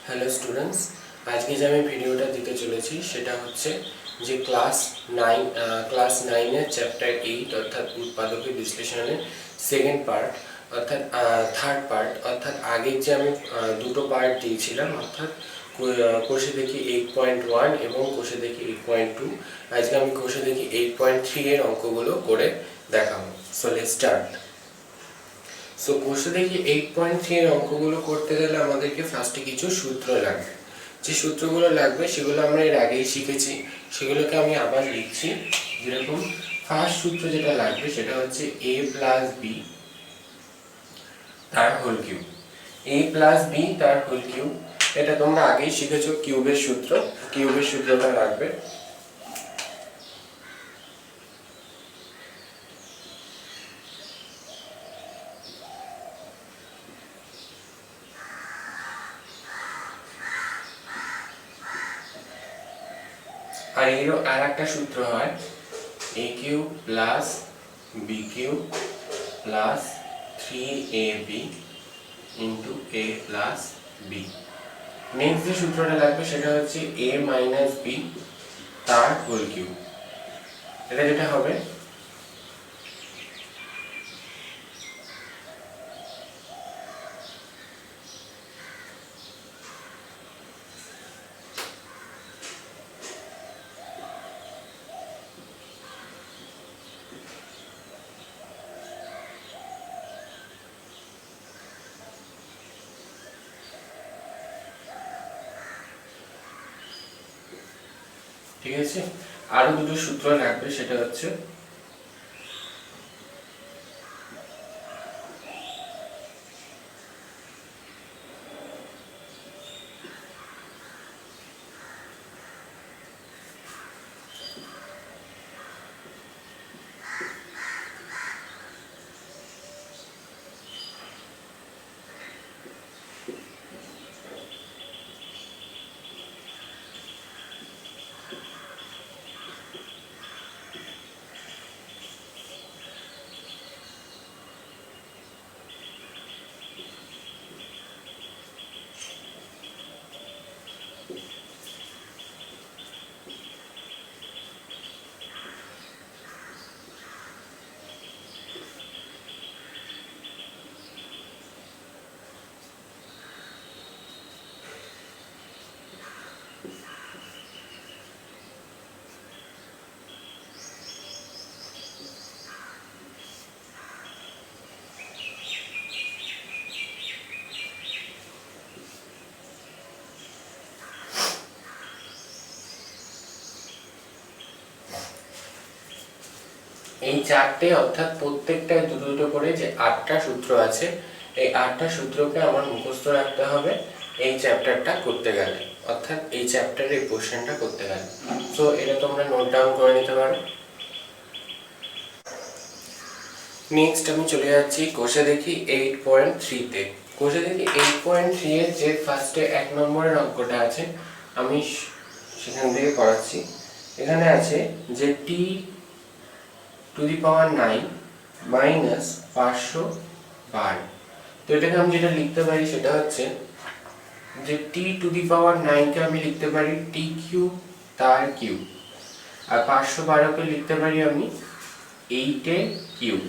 Hello students, আজকে যে আমি ভিডিওটা দিতে চলেছি সেটা হচ্ছে যে ক্লাস নাইনের চ্যাপ্টার 8 অর্থাৎ উৎপাদকের বিশ্লেষণের সেকেন্ড পার্ট অর্থাৎ থার্ড পার্ট অর্থাৎ আগের যে আমি দুটো পার্ট দিয়েছিলাম অর্থাৎ কোষে দেখি 8.1 এবং কোষে দেখি 8.2। আজকে আমি কোষে দেখি 8.3 এর অঙ্কগুলো করে দেখাবো। So let's start. সো কোষে দেখি 8.3 এর অঙ্কগুলো করতে গেলে আমাদেরকে ফার্স্টে কিছু সূত্র লাগবে। যে সূত্রগুলো লাগবে সেগুলো আমরা এর আগেই শিখেছি, সেগুলোকে আমি আবার লিখছি। যেরকম ফার্স্ট সূত্র যেটা লাগবে সেটা হচ্ছে a প্লাস বি তার whole cube. a plus b তার হোল কিউব, এটা তোমরা আগেই শিখেছো। কিউবের সূত্রটা লাগবে। আর এরও আর একটা সূত্র হয় a cube plus B cube plus 3ab into a plus b. Next যে সূত্রটা লাগবে সেটা হচ্ছে a মাইনাস বি তার হোল কিউব। এটা যেটা হবে ঠিক আছে। আরো দুটো সূত্র লাগবে, সেটা হচ্ছে এই চারটে অর্থাৎ প্রত্যেকটায় দুটো দুটো করে যে 8টা সূত্র আছে, এই 8টা সূত্রকে আমার মুখস্থ রাখতে হবে এই চ্যাপ্টারটা করতে গেলে, অর্থাৎ এই চ্যাপ্টারের এই পোর্শনটা করতে গেলে। সো এটা তোমরা নোট ডাউন করে নিতে পারো। নেক্সট আমি চলে যাচ্ছি কোষে দেখি 8.3 তে। কোষে দেখি 8.3 এর যে ফার্স্টে 1 নম্বরের অঙ্কটা আছে আমি সেখান থেকে করাচ্ছি। এখানে আছে যে t to the power 9 minus 512। তো এটাকে আমি যেটা লিখতে পারি সেটা হচ্ছে যে t টু দি পাওয়ার 9 কে আমি লিখতে পারি t কিউব তার কিউব, আর 512 কে লিখতে পারি আমি 8 এর কিউব।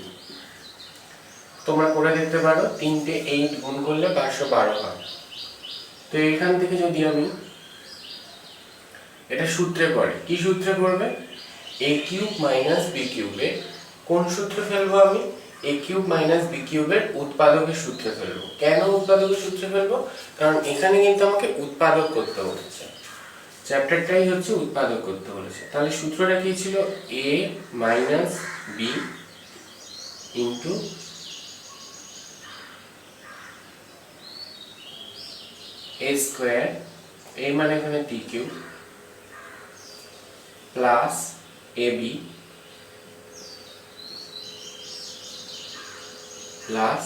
তোমরা করে দেখতে পারো, 3টে 8 গুণ করলে 512 হয়। তো এখান থেকে যদি আমি এটা সূত্রে পড়ে, কি সূত্রে পড়বে? a কিউব মাইনাস b কিউবে কোন সূত্রে ফেলবো আমি? a কিউব মাইনাস b কিউবের উৎপাদকের সূত্রে ফেলবো। কেন উৎপাদকের সূত্রে ফেলবো? কারণ এখানে কিন্তু আমাকে উৎপাদক করতে বলেছে, চ্যাপ্টারটাই হচ্ছে উৎপাদক করতে বলেছে। তাহলে সূত্রটা কি ছিল? a minus b into a square, a মানে এখানে t cube, plus ab plus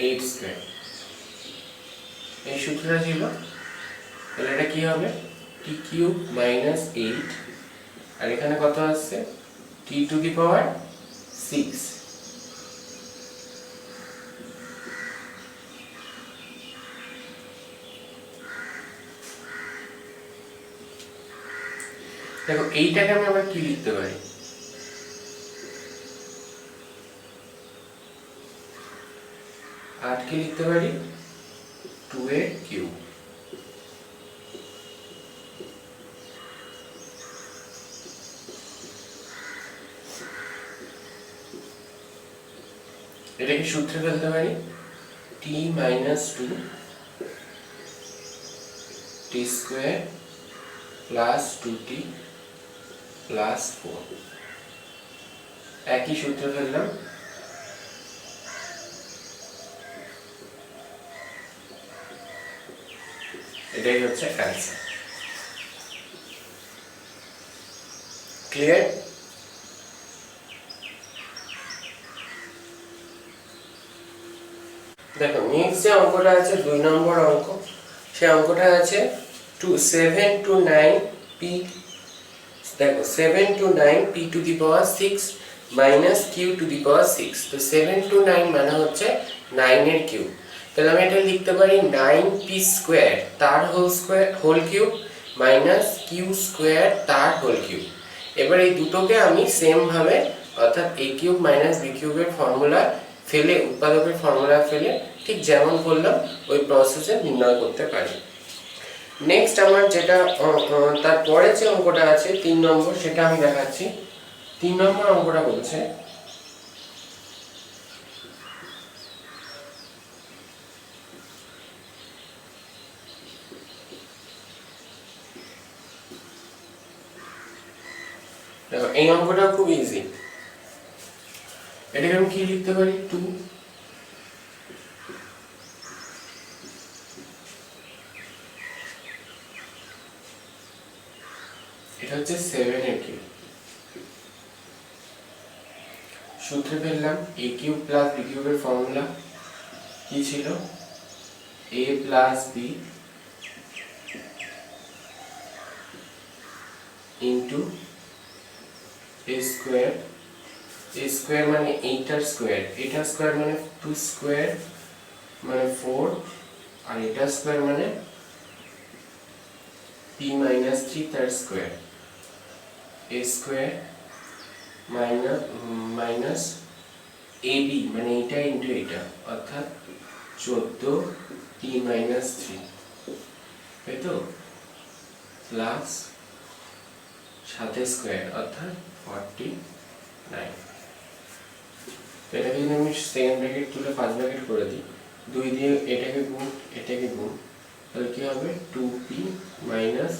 8 square. এই সূত্রটা ছিল। তাহলে এটা কি হবে? t কিউব মাইনাস 8, আর এখানে কত আসছে? t টু দি পাওয়ার 6। দেখো এইটাকে আমি আবার কি লিখতে পারি, আটকে লিখতে পারি 2 এর কিউব। এটাকে সূত্রে ফেলতে পারি t minus 2 t square plus 2t plus 4। একই সূত্রে ফেললাম, এটাই হচ্ছে অ্যান্সার। ক্লিয়ার? দেখো নেক্সট যে অঙ্কটা আছে 2 নম্বর অঙ্ক, সেই অঙ্কটা আছে 7 to 9 p, দেখো 7 to 9 p to the power 6 minus q to the power 6। তো 7 to 9 মানে হচ্ছে 9 এর কিউব, তাহলে আমি এটা লিখতে পারি 9p স্কয়ার তার whole cube minus q square তার হোল কিউব। এবার এই দুটোকে আমি সেম ভাবে অর্থাৎ a কিউব মাইনাস b কিউবের ফর্মুলা ফেলে, উৎপাদকের ফর্মুলা ফেলে ঠিক যেমন করলাম ওই প্রসেসে নির্ণয় করতে পারি। নেক্সট আমার যেটা তারপরে যে অঙ্কটা আছে 3 নম্বর, সেটা আমি দেখাচ্ছি। 3 নম্বর অঙ্কটা বলছে দেখো এই অঙ্কটা খুব ইজি, এটাকে আমি কি লিখতে পারি 2, এটা হচ্ছে 7 এর কিউব। সূত্রে ফেললাম a কিউব প্লাস b কিউবের ফর্মুলা কি ছিল, a plus b into a square, a square মানে 8 স্কোয়ার, 8 স্কোয়ার মানে 2 স্কোয়ার মানে 4, আর এটা স্কোয়ার মানে p মাইনাস 3 তার square, a square minus ab মানে এটা ইন্টু এটা অর্থাৎ 14 p মাইনাস 3, তাই তো, প্লাস 7 স্কোয়ার অর্থাৎ 49। এটাকে যদি আমি সেকেন্ড ব্র্যাকেট তুলে ফার্স্ট ব্র্যাকেট করে দিই, 2 দিয়ে এটাকে গুণ এটাকে গুণ, তাহলে কি হবে 2p মাইনাস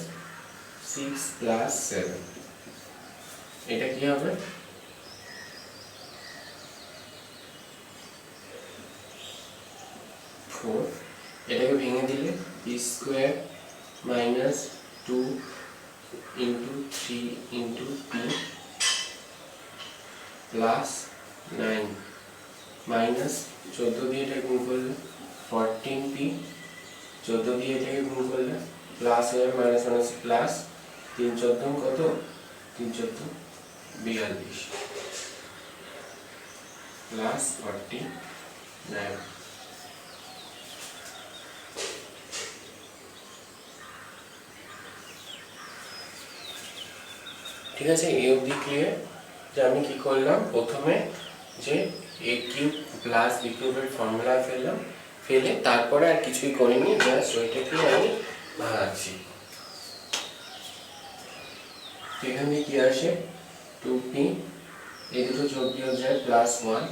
6 প্লাস 7, এটা কি হবে 4। এটাকে ভেঙে দিলে p square minus 2 into 3 into p plus 9 minus 14 দিয়ে এটা গুণ করলে 14p, 14 দিয়ে এটাকে গুণ করলে প্লাস হয়ে মাইনাস মাইনাস প্লাস 3 14 কত, 3 14 42 প্লাস 49। ঠিক আছে, এই অবধি ক্লিয়ার? যে আমি কি করলাম, প্রথমে যে a কিউব প্লাস b কিউবের ফর্মুলা ফেললাম, ফেলে তারপরে আর কিছুই করিনি, জাস্ট ওইটাকে আমি ভাঙাচ্ছি। এখান থেকে কি আসে 2p, এই দুটো যোগ বিয়োগ যায় প্লাস 1,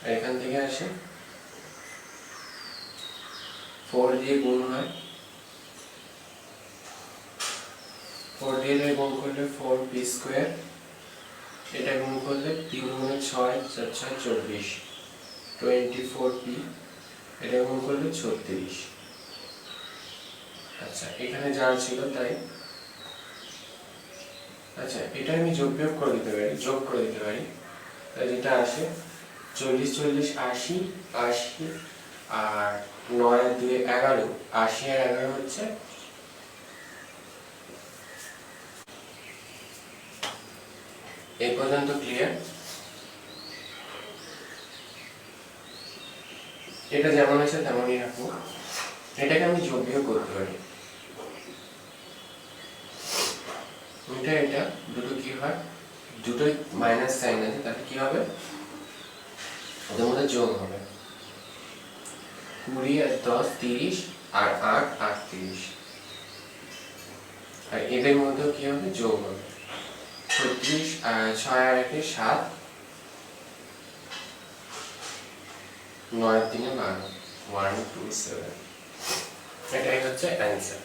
আর এখান থেকে আসে 4 দিয়ে গুণ হয়, 4 দিয়ে গুণ করলে 4p স্কোয়ার, এটা গুণ করলে 3 গুণে 6 4 6 24 24p, এটা গুণ করলে 36। আচ্ছা এখানে যা ছিল তাই, আচ্ছা এটা আমি যোগ বিয়োগ করে দিতে পারি, যোগ করে দিতে পারি, তাই যেটা আসে 40 40 80 80 আর 9 আর 2 11, 80 আর 11 হচ্ছে এই পর্যন্ত ক্লিয়ার? এটা যেমন আছে তেমনই রাখবো, এটাকে আমি যোগ বিয়োগ করতে পারি। এটা দুটো কি হয়, দুটোই মাইনাস সাইন আছে, তাহলে কি হবে, ওদের মধ্যে যোগ হবে। 20 আর 10 30 আর 8 38, আর এদের মধ্যেও কি হবে, যোগ হবে। 36 আর 6 আর 1 7, 9 আর 3 12, 127, এটাই হচ্ছে অ্যান্সার।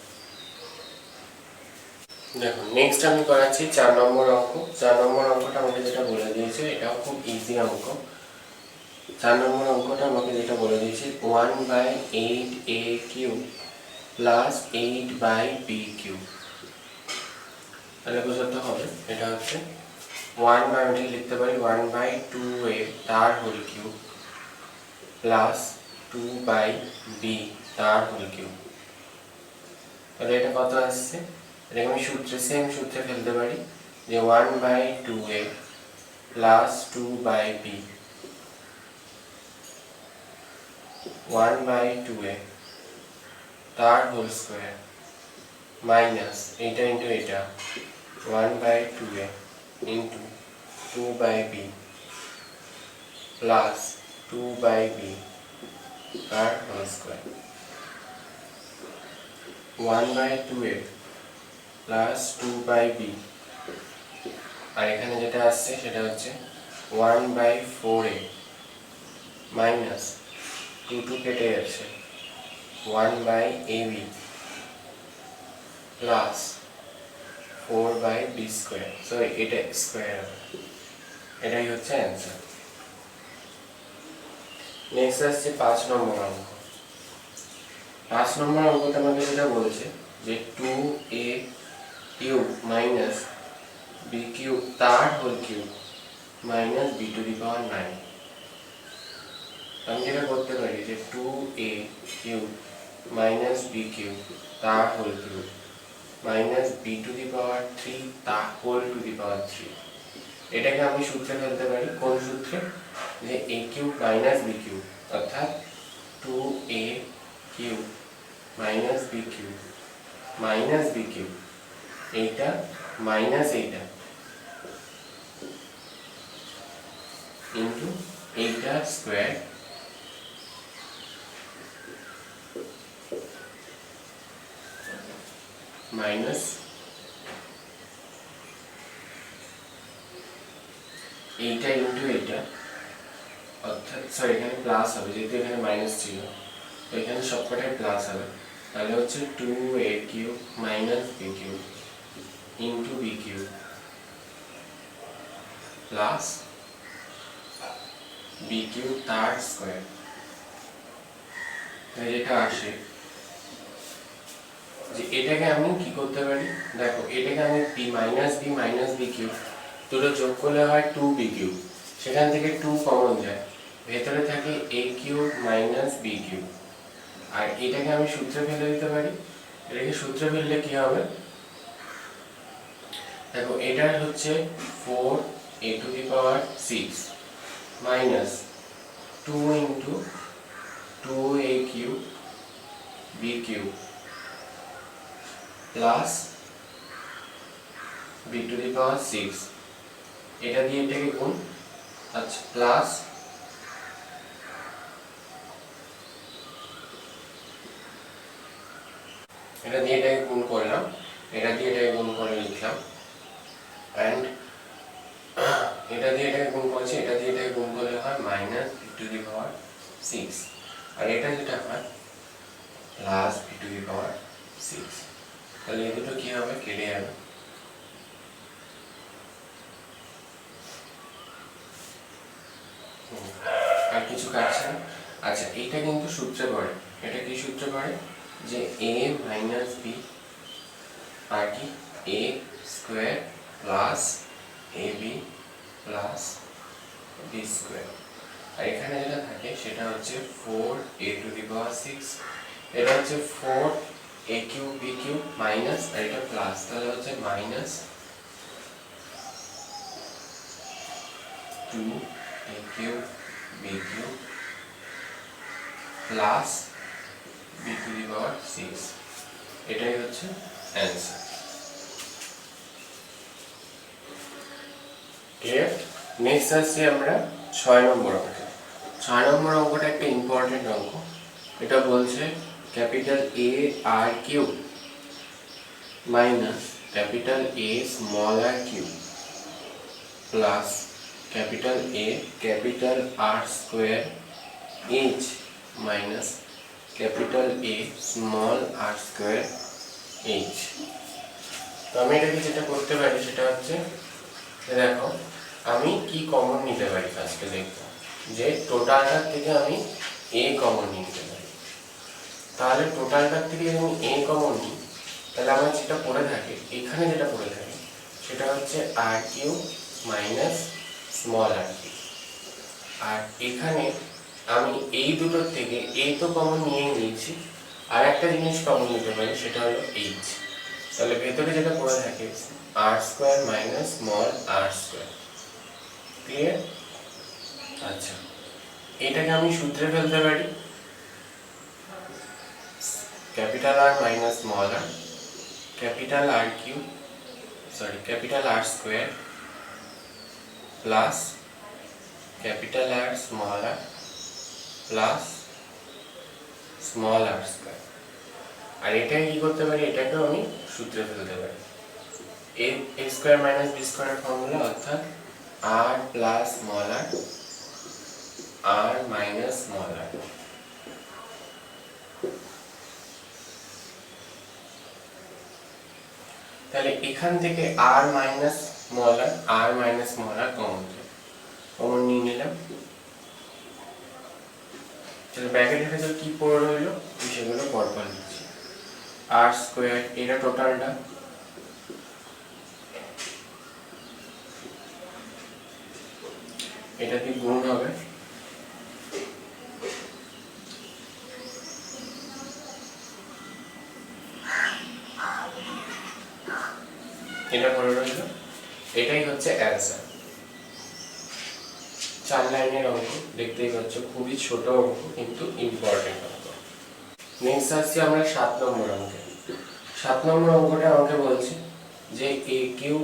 দেখো নেক্সট আমি করাচ্ছি 4 নম্বর অঙ্ক। 4 নম্বর অঙ্কটা আমাকে যেটা বলে দিয়েছে এটাও খুব ইজি অঙ্ক। 4 নম্বর অঙ্কটা আমাকে যেটা বলে দিয়েছে 1/8a³ প্লাস 8/b³ তাহলে বোঝাতে হবে এটা হচ্ছে 1/, লিখতে পারি 1/2a তার হোল কিউব প্লাস 2/b তার হোল কিউব। তাহলে এটা কত আসছে, এটাকে আমি সেম সূত্রে ফেলতে পারি যে 1/2a প্লাস 2/b, 1/2a তার হোল স্কোয়ার মাইনাস এটা ইন্টু এটা 1/2a into 2/b plus 2/b তার whole square. 1/2a plus 2/b, আর এখানে যেটা আসছে সেটা হচ্ছে 1/4a মাইনাস 2 কেটে যাচ্ছে 1/ab plus 4/b square, sorry এটা স্কোয়ার হবে, এটাই হচ্ছে অ্যান্সার। নেক্সট আসছে 5 নম্বর অঙ্ক। 5 নম্বর অঙ্কতে আমাকে যেটা বলছে যে 2a³ মাইনাস b³ তার হোল কিউব মাইনাস b⁹9। আমি যেটা করতে পারি যে 2a³ মাইনাস b³ তার হোল কিউব মাইনাস b⁵ তার হোল টু দি পাওয়ার 3, এটাকে আমি সূত্রে ফেলতে পারি। কোন সূত্রে, যে a³ মাইনাস b³ অর্থাৎ 2a³ minus b³ minus b³ এইটা মাইনাস এইটা ইন্টু এইটা স্কোয়ার মাইনাস এইটা ইন্টু এইটা, অর্থাৎ সরি এখানে প্লাস হবে যেহেতু এখানে মাইনাস ছিল, তো এখানে সবকটাই প্লাস হবে। তাহলে হচ্ছে 2a³ minus b³ into b³ plus b³ তার স্কোয়ার। যেটা আসে যে এটাকে আমি কি করতে পারি, দেখো এটাকে আমি মাইনাস b³ দুটো যোগ করলে হয় 2b³, সেখান থেকে 2 কমন যায়, ভেতরে থাকে a³ মাইনাস b³, আর এটাকে আমি সূত্রে ফেলে দিতে পারি। এটাকে সূত্রে ফেললে কি হবে, দেখো এটার হচ্ছে 4a⁶ minus 2 into 2a³ b³ plus b⁶, এটা দিয়ে এটাকে গুণ, আচ্ছা প্লাস এটা দিয়ে এটাকে গুণ করলাম, এটা দিয়ে এটাকে গুণ করে লিখলাম, অ্যান্ড এটা দিয়ে এটাকে গুণ করছি, এটা দিয়ে এটাকে গুণ করলে হয় মাইনাস b⁶, আর এটা যেটা হয় প্লাস b⁶। তাহলে এই দুটো কি হবে, কেটে যাবে। আর কিছু কাটছে না। আচ্ছা এইটা কিন্তু সূত্রে পড়ে, এটা কি সূত্রে পড়ে, যে a মাইনাস b আর কি a square plus ab plus b square, আর এখানে যেটা থাকে সেটা হচ্ছে 4a⁶, এটা হচ্ছে 4a³ b³ মাইনাস, আর এটা প্লাস, তাহলে হচ্ছে minus 2a³ b³ plus b⁶, এটাই হচ্ছে অ্যান্সার। নেক্সট আসছি আমরা 6 নম্বর অঙ্কে। 6 নম্বর অঙ্কটা একটা ইম্পর্টেন্ট অঙ্ক। এটা বলছে capital A r cube minus capital A small r cube plus capital A capital R square h minus capital A small R square h. তো আমি এটাকে যেটা করতে পারি সেটা হচ্ছে, দেখো আমি কি কমন নিতে পারি। ফার্স্টে দেখবো যে টোটালটার থেকে আমি এ কমন নিতে পারি। তাহলে টোটালটার থেকে যদি আমি এ কমন নিই, তাহলে আমার যেটা পড়ে থাকে, এখানে যেটা পড়ে থাকে সেটা হচ্ছে আর কিউ মাইনাস স্মল আর কিউ। আর এখানে আমি এই দুটোর থেকে এ তো কমন নিয়ে নিয়েছি, আর একটা জিনিস কমন নিতে পারি সেটা হলো এইচ। তাহলে ভেতরে যেটা পড়ে থাকে আর স্কোয়ার মাইনাস স্মল আর স্কোয়ার। ক্লিয়ার? আচ্ছা, এটাকে আমি সূত্রে ফেলতে পারি capital R minus small R, capital R cube capital আর square plus capital R small R plus small আর স্কোয়ার। আর এটাকে কি করতে পারি, এটাকেও আমি সূত্রে ফেলতে পারি এ স্কোয়ার মাইনাস বি স্কোয়ারের ফর্মুলা, অর্থাৎ R plus small R R minus small R. তাহলে এখান থেকে R minus small R minus small আর কমন নিয়ে নিলাম। তাহলে ব্র্যাকেটের ভেতর কি পড়ে রইলো সেগুলো পরপর লিখছি। আর স্কোয়ার, এটা টোটালটা, এটা কি গুণ হবে, এটা পড়ে রইল। এটাই হচ্ছে অ্যান্সার। 4 লাইনের অঙ্ক, দেখতেই পাচ্ছ খুবই ছোট অঙ্ক কিন্তু ইম্পর্টেন্ট অঙ্ক। নেক্সট আসছি আমরা 7 নম্বর অঙ্কে। 7 নম্বর অঙ্কটা আমাকে বলছে যে A cube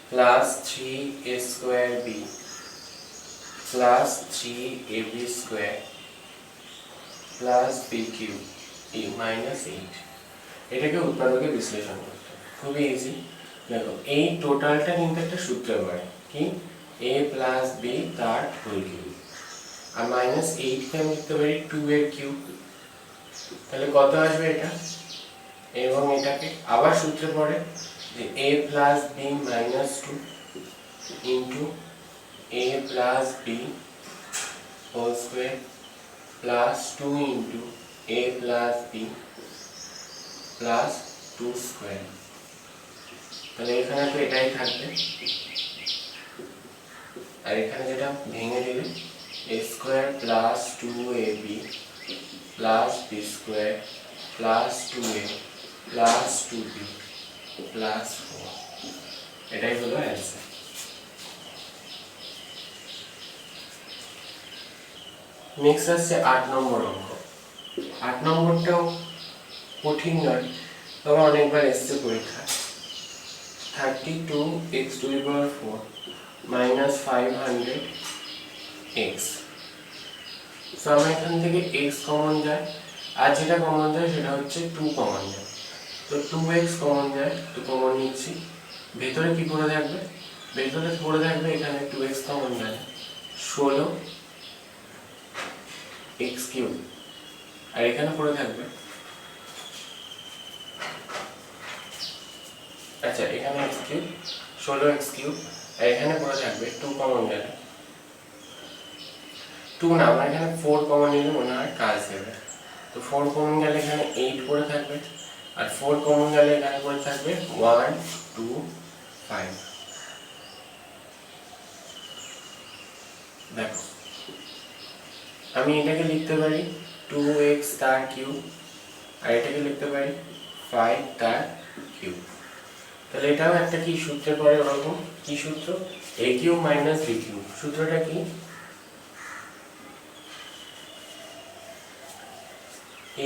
plus 3 A square B plus 3 A B square plus B cube A minus 8, এটাকে উৎপাদকে বিশ্লেষণ করতে খুবই ইজি। দেখো এই টোটালটা কিন্তু একটা সূত্রে পড়ে কি, a প্লাস বি তার হোল কিউব, আর মাইনাস 8 কে আমি লিখতে পারি 2 এর কিউব। তাহলে কত আসবে এটা, এবং এটাকে আবার সূত্রে পড়ে যে a plus b minus 2 into a plus b whole square plus 2 into a plus b plus 2 square. তাহলে এখানে তো এটাই থাকবে, আর এখানে যেটা ভেঙে দিলে a স্কোয়ার প্লাস 2ab প্লাস b square plus 2a plus 2b plus 4, এটাই হলো অ্যান্সার। নেক্সট আসছে 8 নম্বর অঙ্ক। 8 নম্বরটাও কঠিন নয়, তবে অনেকবার এসছে পরীক্ষা। 32x⁴ minus 500x। সো আমরা এখান থেকে x কমন যায়, আর যেটা কমন যায় সেটা হচ্ছে 2 কমন যায়। তো 2x কমন যায়, তো কমন নিচ্ছি। ভেতরে কি পড়ে থাকবে, ভেতরে পড়ে থাকবে এখানে 2x কমন যায় 16x³, আর এখানে পড়ে থাকবে, আচ্ছা এখানে x³ 16x³, আর এখানে পড়ে থাকবে 2 কমন গেলে 2 না, আমার এখানে 4 কমন নিলে মনে হয় কাজ দেবে। তো 4 কমন গেলে এখানে 8 পড়ে থাকবে, আর 4 কমন গেলে এখানে পড়ে থাকবে 1 2 5। দেখো আমি এটাকে লিখতে পারি 2x তার কিউব, আর এটাকে লিখতে পারি 5 তার কিউব। তাহলে এটাও একটা কি সূত্রে পড়ে ওরকম, কি সূত্র, a cube minus b cube. সূত্রটা কি,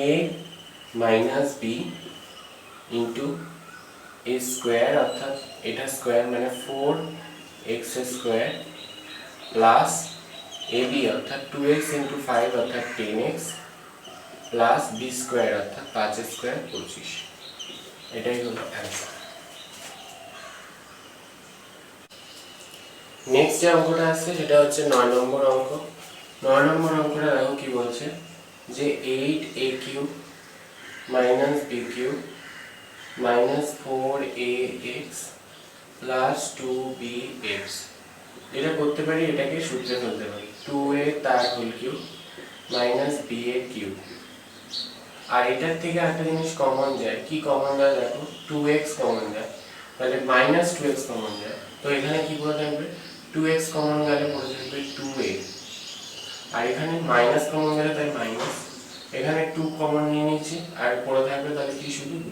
a minus b into a square, অর্থাৎ এটা স্কোয়ার মানে 4 এক্স স্কোয়ার প্লাস এবি অর্থাৎ 2x ইন্টু 5 অর্থাৎ 10x প্লাস বি স্কোয়ার অর্থাৎ 5 স্কোয়ার 25। এটাই হলো অ্যান্সার। নেক্সট যে অঙ্কটা আসছে সেটা হচ্ছে 9 নম্বর অঙ্ক। 9 নম্বর অঙ্কটা দেখো কি বলছে যে 8a cube minus b cube minus 4ax plus 2bx। এটা করতে পারি, এটাকে সূত্রে ফেলতে পারি 2a তার হোল কিউব মাইনাস b এর কিউব। আর এটার থেকে একটা জিনিস কমন যায়, কি কমন যায় দেখো 2x কমন যায়, তাহলে মাইনাস 2x কমন যায়। তো এখানে কি পড়ে থাকবে 2x কমন গেলে পড়ে থাকবে 2a, আর এখানে মাইনাস কমন গেলে তাই মাইনাস, এখানে 2 কমন নিয়ে নিচ্ছি আর পড়ে থাকবে তাহলে কি শুধু b।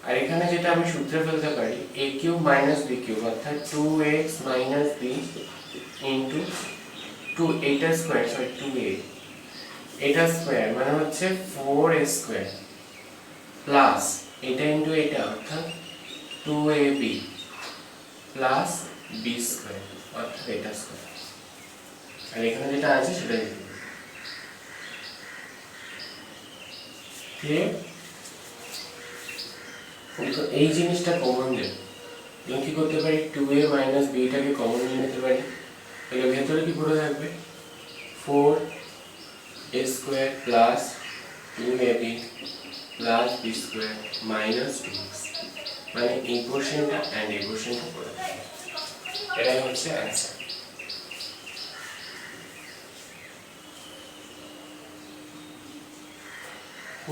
আর এখানে যেটা আমি সূত্রে ফেলতে পারি a cube minus b cube অর্থাৎ 2x মাইনাস b ইন্টু 2 এটা স্কয়ার, সরি 2a এটা স্কয়ার মানে হচ্ছে 4a স্কয়ার প্লাস এটা ইন্টু এটা অর্থাৎ 2ab প্লাস b স্কয়ার অর্থাৎ এটা স্কয়ার। আর এখানে যেটা আছে সেটা লিখে দেব। দেখো এই জিনিসটা কমন দেব, আমি কি করতে পারি 2a মাইনাস b টাকে কমন নিয়ে নিতে পারি, তাহলে ভেতরে কি পড়ে থাকবে 4a square plus 2ab plus b square minus 2x, মানে এই পোরশনটা এন্ড এই পোরশনটা পড়ে থাকবে। এটাই হচ্ছে অ্যানসার।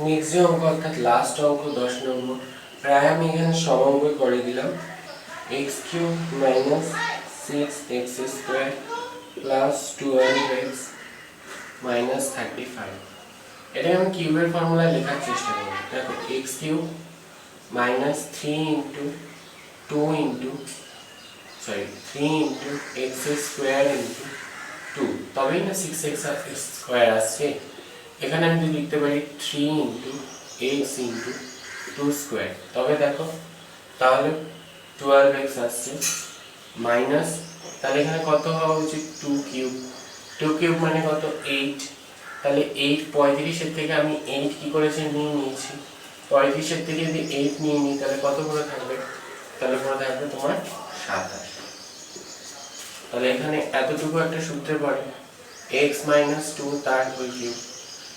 নেক্সট যে অঙ্ক অর্থাৎ লাস্ট অঙ্ক 10 নম্বর, প্রায় আমি এখানে সমঅঙ্কই করে দিলাম। x cube minus 6x square plus 12x minus 35। এটা আমি কিউবের ফর্মুলায় লেখার চেষ্টা করব। দেখো x cube minus 3 into 3 into x square into 2, তবেই না 6x স্কয়ার আসছে। এখানে আমি যদি লিখতে পারি 3 ইন্টু x ইন্টু 2 স্কয়ার, তবে দেখো তাহলে 12x আসছে মাইনাস, তাহলে এখানে কত হওয়া উচিত 2 কিউব, 2 কিউব মানে কত 8, তাহলে 8 35 এর থেকে আমি 8 কি করেছি নিয়ে নিয়েছি, 35 এর থেকে যদি 8 নিয়ে নিই তাহলে কত করে থাকবে, তাহলে পড়ে থাকবে তোমার 27। তাহলে এখানে এতটুকু একটা সূত্রে পড়ে x মাইনাস 2 তার হোল কিউব,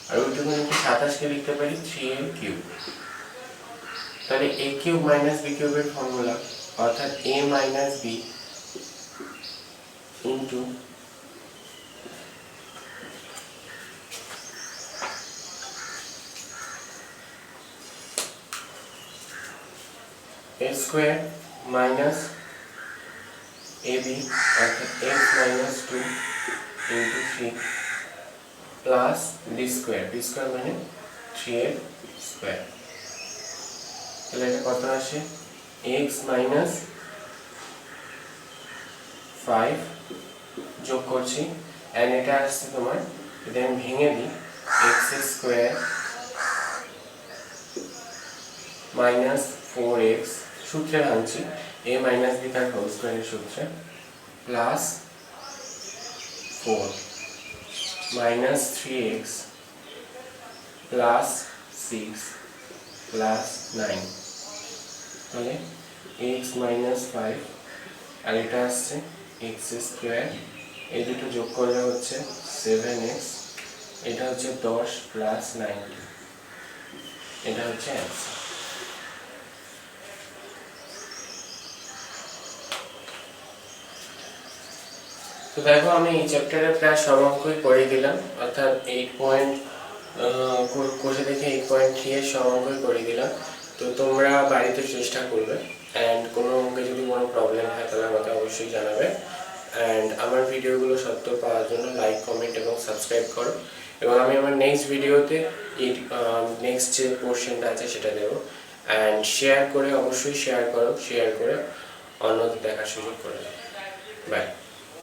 আর ওইটুকু নাকি 27 কে লিখতে পারি 3 এর কিউব। তাহলে a কিউব মাইনাস b কিউবের ফর্মুলা অর্থাৎ a minus b into a square minus ab অর্থাৎ x minus 2 into 3 plus b square, b square মানে 3 এর স্কয়ার। তাহলে এটা কত আসে x মাইনাস 5 যোগ করছি, এন্ড এটা আসছে তোমার, যদি আমি ভেঙে দিই x স্কয়ার মাইনাস 4x, সূত্রে ভাঙছি a মাইনাস b তার হোল স্কয়ারের সূত্রে, plus 4 minus 3x plus 6 plus 9, তাহলে x মাইনাস 5 আর এটা আসছে x স্কয়ার, এই দুটো যোগ করলে হচ্ছে 7x, এটা হচ্ছে 10 প্লাস 90, এটা হচ্ছে অ্যান্সার। তো দেখো আমি এই চ্যাপ্টারে প্রায় সব অঙ্কই করে দিলাম, অর্থাৎ 8 পয়েন্ট কোষে দেখে 8.3 এর সব অঙ্কই করে দিলাম। তো তোমরা বাড়িতে চেষ্টা করবে, অ্যান্ড কোনো অঙ্কে যদি কোনো প্রবলেম হয় তাহলে আমাকে অবশ্যই জানাবে। অ্যান্ড আমার ভিডিওগুলো সত্ত্বর পাওয়ার জন্য লাইক, কমেন্ট এবং সাবস্ক্রাইব করো। এবং আমি আমার নেক্সট ভিডিওতে এই নেক্সট যে পোর্শনটা আছে সেটা দেবো। অ্যান্ড শেয়ার করে, অবশ্যই শেয়ার করো, শেয়ার করে অন্যদের দেখার সুযোগ করে দাও। বাই।